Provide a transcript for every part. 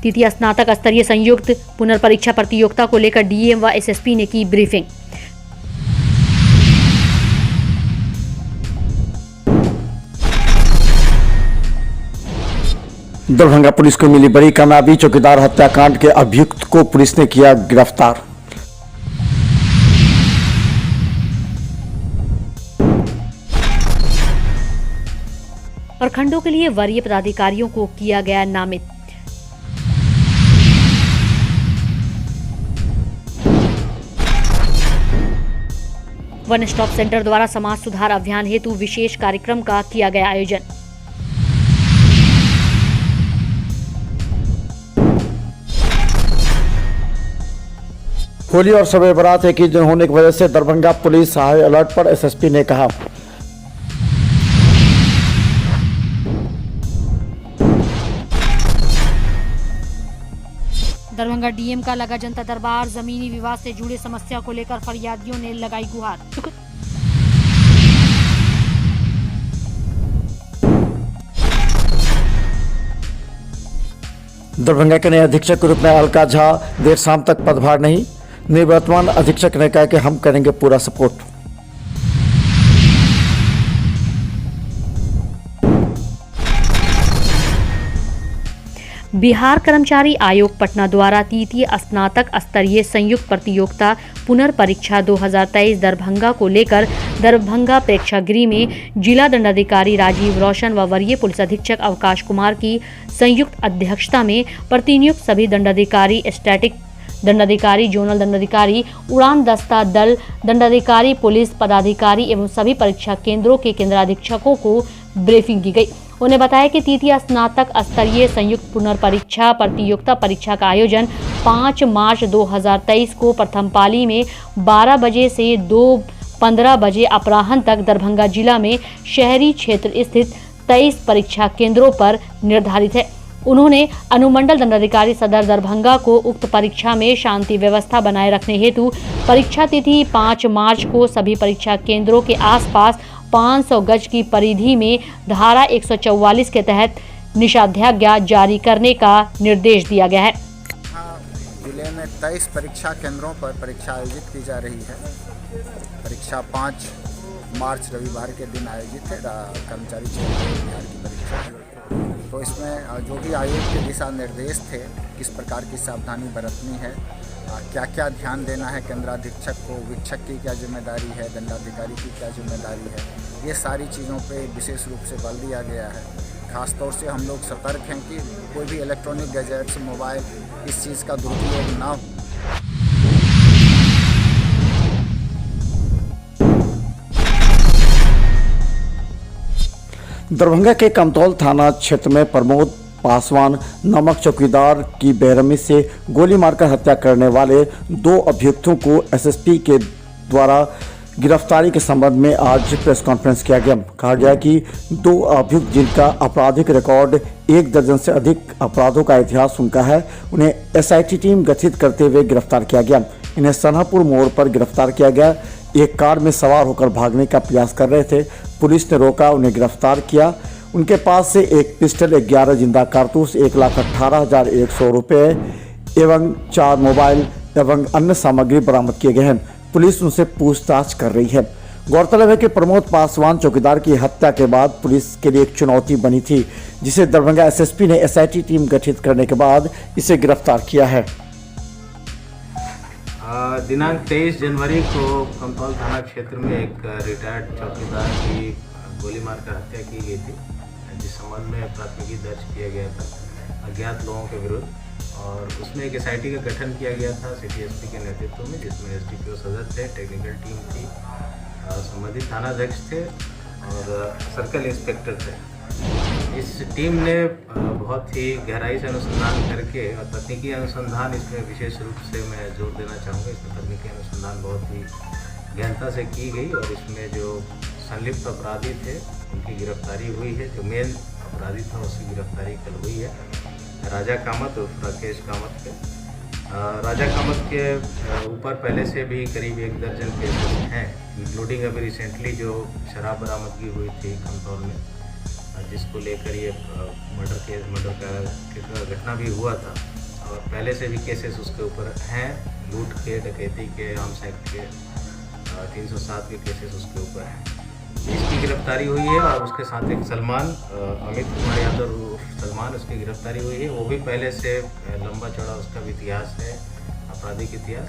तृतीय स्नातक स्तरीय संयुक्त पुनर्परीक्षा प्रतियोगिता को लेकर डीएम व एसएसपी ने की ब्रीफिंग। दरभंगा पुलिस को मिली बड़ी कामयाबी, चौकीदार हत्याकांड के अभियुक्त को पुलिस ने किया गिरफ्तार। प्रखंडों के लिए वरीय पदाधिकारियों को किया गया नामित। वन स्टॉप सेंटर द्वारा समाज सुधार अभियान हेतु विशेष कार्यक्रम का किया गया आयोजन। होली और शब बारात एक ही दिन होने की वजह से दरभंगा पुलिस हाई अलर्ट पर, एसएसपी ने कहा। दरभंगा डीएम का लगा जनता दरबार, जमीनी विवाद से जुड़े समस्या को लेकर फरियादियों ने लगाई गुहार। दरभंगा के नए अधीक्षक के रूप में अलका झा, देर शाम तक पदभार नहीं। निवर्तमान अधीक्षक ने कहा कि हम करेंगे पूरा सपोर्ट। बिहार कर्मचारी आयोग पटना द्वारा तृतीय स्नातक स्तरीय संयुक्त प्रतियोगिता पुनर्परीक्षा 2023 दरभंगा को लेकर दरभंगा प्रेक्षागृह में जिला दंडाधिकारी राजीव रोशन व वरीय पुलिस अधीक्षक अवकाश कुमार की संयुक्त अध्यक्षता में प्रतिनियुक्त सभी दंडाधिकारी, स्टैटिक दंडाधिकारी, जोनल दंडाधिकारी, उड़ान दस्ता दल दंडाधिकारी, पुलिस पदाधिकारी एवं सभी परीक्षा केंद्रों के केंद्राधीक्षकों को ब्रीफिंग की गई। उन्हें बताया कि तृतीय स्नातक स्तरीय संयुक्त पुनर्परीक्षा प्रतियोगिता परीक्षा का आयोजन 5 मार्च 2023 को प्रथम पाली में 12 बजे से 2:15 बजे अपराह्न तक दरभंगा जिला में शहरी क्षेत्र स्थित 23 परीक्षा केंद्रों पर निर्धारित है। उन्होंने अनुमंडल दंडाधिकारी सदर दरभंगा को उक्त परीक्षा में शांति व्यवस्था बनाए रखने हेतु परीक्षा तिथि 5 मार्च को सभी परीक्षा केंद्रों के आसपास 500 गज की परिधि में धारा 144 के तहत निषेधाज्ञा जारी करने का निर्देश दिया गया है। जिले में 23 परीक्षा केंद्रों पर परीक्षा आयोजित की जा रही है। परीक्षा 5 मार्च रविवार के दिन आयोजित है। कर्मचारी चयन बिहार की परीक्षा है। तो इसमें जो भी आयोग के दिशा निर्देश थे, किस प्रकार की सावधानी बरतनी है, क्या क्या ध्यान देना है केंद्राधीक्षक को, वीक्षक की क्या जिम्मेदारी है, दंडाधिकारी की क्या जिम्मेदारी है, ये सारी चीज़ों पे विशेष रूप से बल दिया गया है। ख़ास तौर से हम लोग सतर्क हैं कि कोई भी इलेक्ट्रॉनिक गैजेट्स, मोबाइल, इस चीज़ का दुरुपयोग ना हो। दरभंगा के कमतौल थाना क्षेत्र में प्रमोद पासवान नामक चौकीदार की बेरहमी से गोली मारकर हत्या करने वाले 2 अभियुक्तों को एसएसपी के द्वारा गिरफ्तारी के संबंध में आज प्रेस कॉन्फ्रेंस किया गया। कहा गया कि 2 अभियुक्त जिनका आपराधिक रिकॉर्ड 1 दर्जन से अधिक अपराधों का इतिहास उनका है, उन्हें एसआईटी टीम गठित करते हुए गिरफ्तार किया गया। इन्हें सन्हापुर मोड़ पर गिरफ्तार किया गया। एक कार में सवार होकर भागने का प्रयास कर रहे थे। पुलिस ने रोका, उन्हें गिरफ्तार किया। उनके पास से एक पिस्टल, 11 जिंदा कारतूस, 1,18,100 रुपये एवं 4 मोबाइल एवं अन्य सामग्री बरामद किए गए हैं। पुलिस उनसे पूछताछ कर रही है। गौरतलब है कि प्रमोद पासवान चौकीदार की हत्या के बाद पुलिस के लिए एक चुनौती बनी थी, जिसे दरभंगा एसएसपी ने एसआईटी टीम गठित करने के बाद इसे गिरफ्तार किया है। दिनांक 23 जनवरी को कमतौल थाना क्षेत्र में एक रिटायर्ड चौकीदार की गोली मारकर हत्या की गई थी, जिस संबंध में प्राथमिकी दर्ज किया गया था अज्ञात लोगों के विरुद्ध, और उसमें एक एसआईटी का गठन किया गया था सिटी एसपी के नेतृत्व में, जिसमें एसडीपीओ सदर थे, टेक्निकल टीम थी, संबंधित थानाध्यक्ष थे और सर्कल इंस्पेक्टर थे। इस टीम ने बहुत ही गहराई से अनुसंधान करके, और तकनीकी अनुसंधान इसमें विशेष रूप से मैं जोर देना चाहूँगा, इसमें तकनीकी अनुसंधान बहुत ही गहनता से की गई और इसमें जो संलिप्त अपराधी थे उनकी गिरफ्तारी हुई है। जो मेन अपराधी था उसकी गिरफ्तारी कल हुई है, राजा कामत उर्फ राकेश कामत के। राजा कामत के ऊपर पहले से भी करीब 1 दर्जन केसेस हैं, इंक्लूडिंग अभी रिसेंटली जो शराब बरामदगी हुई थी कमतौल में, जिसको लेकर ये मर्डर का घटना भी हुआ था और पहले से भी केसेस उसके ऊपर हैं। लूट के, डकैती के, आर्म्स एक्ट के 307 के केसेस उसके ऊपर हैं। इसकी गिरफ्तारी हुई है और उसके साथ एक सलमान, अमित कुमार यादव सलमान, उसकी गिरफ्तारी हुई है। वो भी पहले से लंबा चौड़ा उसका भी इतिहास है, आपराधिक इतिहास।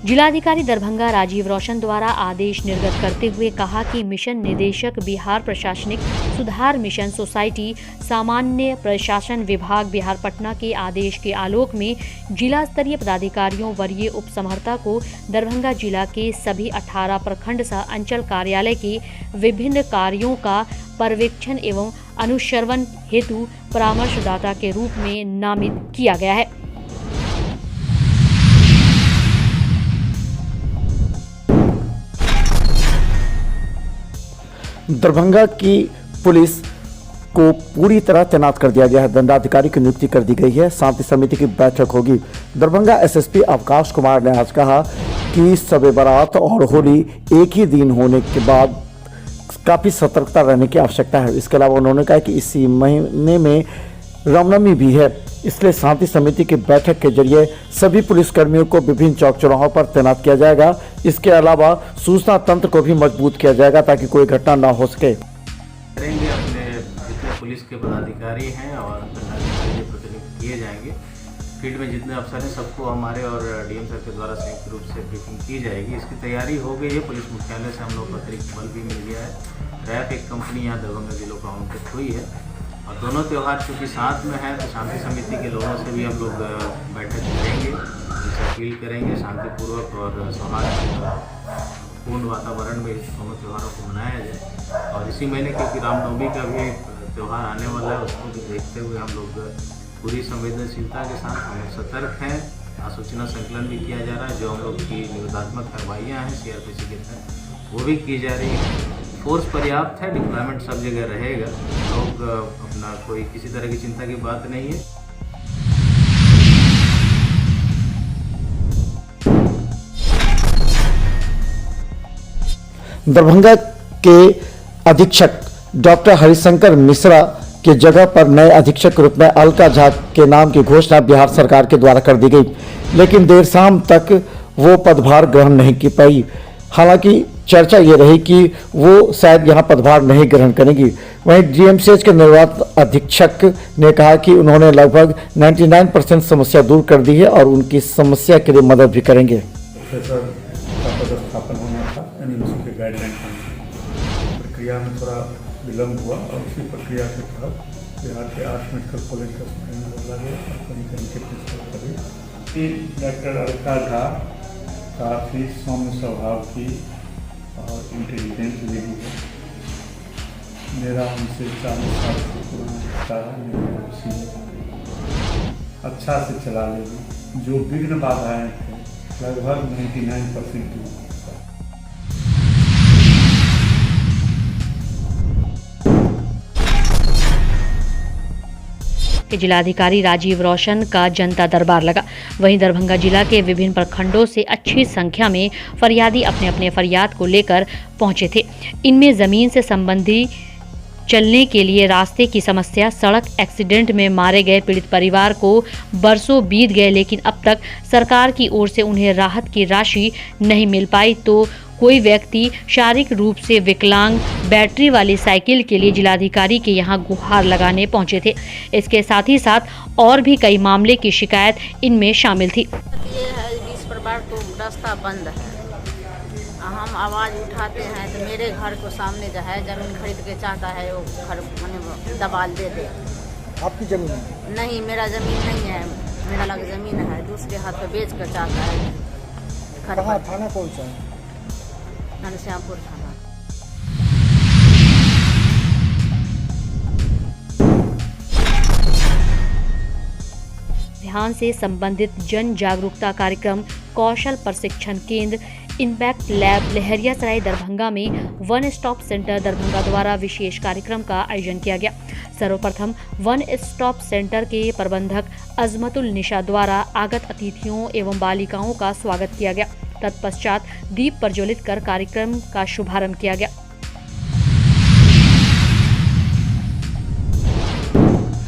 जिलाधिकारी दरभंगा राजीव रोशन द्वारा आदेश निर्गत करते हुए कहा कि मिशन निदेशक बिहार प्रशासनिक सुधार मिशन सोसाइटी सामान्य प्रशासन विभाग बिहार पटना के आदेश के आलोक में जिला स्तरीय पदाधिकारियों वरीय उपसमहर्ता को दरभंगा जिला के सभी 18 प्रखंड सह अंचल कार्यालय के विभिन्न कार्यों का पर्यवेक्षण एवं अनुश्रवण हेतु परामर्शदाता के रूप में नामित किया गया है। दरभंगा की पुलिस को पूरी तरह तैनात कर दिया गया है। दंडाधिकारी की नियुक्ति कर दी गई है। शांति समिति की बैठक होगी। दरभंगा एसएसपी अवकाश कुमार ने आज कहा कि शब बारात और होली एक ही दिन होने के बाद काफ़ी सतर्कता रहने की आवश्यकता है। इसके अलावा उन्होंने कहा कि इसी महीने में रामनवमी भी है, इसलिए शांति समिति की बैठक के जरिए सभी पुलिसकर्मियों को विभिन्न चौक चौराहों पर तैनात किया जाएगा। इसके अलावा सूचना तंत्र को भी मजबूत किया जाएगा ताकि कोई घटना न हो सके। करेंगे अपने जितने पुलिस के पदाधिकारी हैं और दंडाधिकारी प्रतिनियुक्त किए जाएंगे। फील्ड में जितने अफसर हैं सबको हमारे और डीएम सर के द्वारा संयुक्त रूप से ब्रीफिंग की जाएगी। इसकी तैयारी हो गई है। पुलिस मुख्यालय से हम लोग को अतिरिक्त बल भी मिल गया है। रैप एक कंपनी यहाँ दरभंगा जिलों का आवंटित हुई है और दोनों त्यौहार चूँकि साथ में है तो शांति समिति के लोगों से भी हम लोग बैठक करेंगे, उनसे अपील करेंगे शांतिपूर्वक और सौहार्दपूर्ण वातावरण में इस दोनों त्योहारों को मनाया जाए। और इसी महीने क्योंकि रामनवमी का भी त्यौहार आने वाला है, उसको भी देखते हुए हम लोग पूरी संवेदनशीलता के साथ हम लोग सतर्क हैं। सूचना संकलन भी किया जा रहा है। जो हम लोग की निरोधात्मक कार्रवाइयाँ हैं सीआरपीसी के तहत वो भी की जा रही हैं। फोर्स पर्याप्त है, डिप्लॉयमेंट सब जगह रहेगा। लोग अपना कोई किसी तरह की चिंता की बात नहीं है। दरभंगा के अधीक्षक डॉक्टर हरिशंकर मिश्रा के जगह पर नए अधीक्षक के रूप में अलका झा के नाम की घोषणा बिहार सरकार के द्वारा कर दी गई, लेकिन देर शाम तक वो पदभार ग्रहण नहीं की पाई। हालांकि चर्चा ये रही कि वो शायद यहाँ पदभार नहीं ग्रहण करेंगी। वहीं डीएमसीएच के निर्वाचित अधीक्षक ने कहा कि उन्होंने लगभग 99% समस्या दूर कर दी है और उनकी समस्या के लिए मदद भी करेंगे। प्रोफेसर का पदस्थापन होना था, एनएमसी के गाइडलाइन प्रक्रिया में थोड़ा विलम्ब हुआ और उसी प्रक्रिया के तहत बिहार के 8 मेडिकल कॉलेज का सुप्रीम बदला गया और कहीं के प्रिंसिपल कभी डॉक्टर अलका झा काफ़ी सौम्य स्वभाव की और इंटेलिजेंट लेडी है। मेरा उनसे 40 साल से पुराना रिश्ता है। अच्छा से चला लेगी। जो विघ्न बाधाएँ थे लगभग 99% दूर। के जिलाधिकारी राजीव रोशन का जनता दरबार लगा। वहीं दरभंगा जिला के विभिन्न प्रखंडों से अच्छी संख्या में फरियादी अपने अपने फरियाद को लेकर पहुंचे थे। इनमें जमीन से संबंधी चलने के लिए रास्ते की समस्या, सड़क एक्सीडेंट में मारे गए पीड़ित परिवार को बरसों बीत गए लेकिन अब तक सरकार की ओर से उन्हें राहत की राशि नहीं मिल पाई, तो कोई व्यक्ति शारीरिक रूप से विकलांग बैटरी वाली साइकिल के लिए जिलाधिकारी के यहां गुहार लगाने पहुंचे थे। इसके साथ ही साथ और भी कई मामले की शिकायत इनमें शामिल थी। ये है 20 परिवार को रास्ता बंद है। हम आवाज़ उठाते हैं तो मेरे घर को सामने जो है जमीन खरीद के चाहता है वो घर मैंने दबाल दे दे। आपकी जमीन है? नहीं, मेरा ज़मीन नहीं है। मेरा लग ज़मीन है, दूसरे हाथ पे बेच कर चाहता है घर पर। थाना कौन सा है? घनश्यामपुर थाना। ध्यान से संबंधित जन जागरूकता कार्यक्रम, कौशल प्रशिक्षण केंद्र, इम्पैक्ट लैब लहरियासराय दरभंगा में वन स्टॉप सेंटर दरभंगा द्वारा विशेष कार्यक्रम का आयोजन किया गया। सर्वप्रथम वन स्टॉप सेंटर के प्रबंधक अजमतुल निशा द्वारा आगत अतिथियों एवं बालिकाओं का स्वागत किया गया। तत्पश्चात दीप प्रज्वलित कर कार्यक्रम का शुभारंभ किया गया।